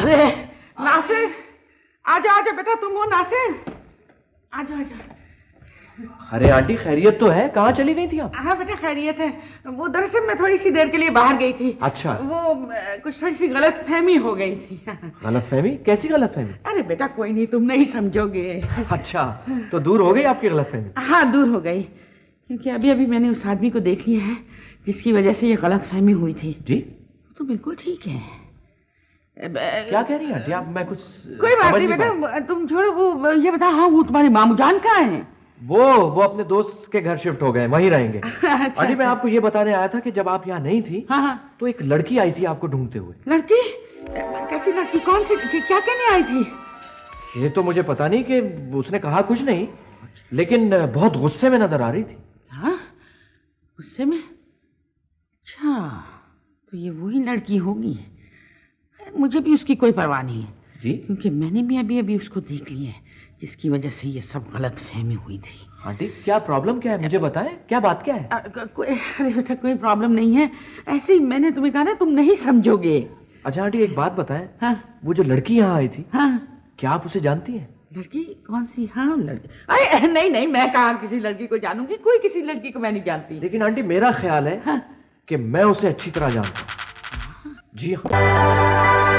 अरे नासिर, आजा आजा बेटा, तुम हो नासिर, आजा आजा। अरे आंटी खैरियत तो है, कहाँ चली गई थी आप? हाँ बेटा खैरियत है। वो दरअसल मैं थोड़ी सी देर के लिए बाहर गई थी। अच्छा। वो कुछ थोड़ी सी गलत फहमी हो गई थी। गलत फहमी? कैसी गलत फहमी? अरे बेटा कोई नहीं, तुम नहीं समझोगे। अच्छा, तो दूर हो गई आपकी गलत फहमी? हाँ दूर हो गई, क्योंकि अभी अभी मैंने उस आदमी को देख लिया है जिसकी वजह से ये गलत फहमी हुई थी। जी? तो बिल्कुल ठीक है। क्या कह रही हैं आंटी आप? मैं कुछ कोई बात नहीं बेटा, तुम छोड़ो। वो ये बता, हाँ वो तुम्हारे मामू जान कहाँ हैं? वो अपने दोस्त के घर शिफ्ट हो गए, वहीं रहेंगे। अच्छा, आंटी मैं आपको ये बताने आया था कि जब आप यहाँ नहीं थी, हाँ हाँ, तो एक लड़की आई थी आपको ढूंढते हुए। लड़की? कैसी लड़की? कौन सी? क्या कहने आई थी? ये तो मुझे पता नहीं, कि उसने कहा कुछ नहीं, लेकिन बहुत गुस्से में नजर आ रही थी। हाँ गुस्से में? अच्छा, तो ये वही लड़की होगी। मुझे भी उसकी कोई परवाह नहीं है जी, क्योंकि मैंने भी अभी अभी उसको देख लिया है जिसकी वजह से ये सब गलत फहमी हुई थी। आंटी क्या प्रॉब्लम क्या है, मुझे बताएं, क्या बात क्या है? अरे बेटा कोई प्रॉब्लम नहीं है, ऐसे ही मैंने तुम्हें कहा ना, तुम नहीं समझोगे। अच्छा आंटी एक बात बताएं, हाँ वो जो लड़की यहाँ आई थी, हाँ। क्या आप उसे जानती हैं? लड़की कौन सी? हाँ लड़की? अरे नहीं नहीं, मैं कहाँ किसी लड़की को जानूंगी, कोई किसी लड़की को मैं नहीं जानती। लेकिन आंटी मेरा ख्याल है हाँ। कि मैं उसे अच्छी तरह जानता हूँ। जी हाँ।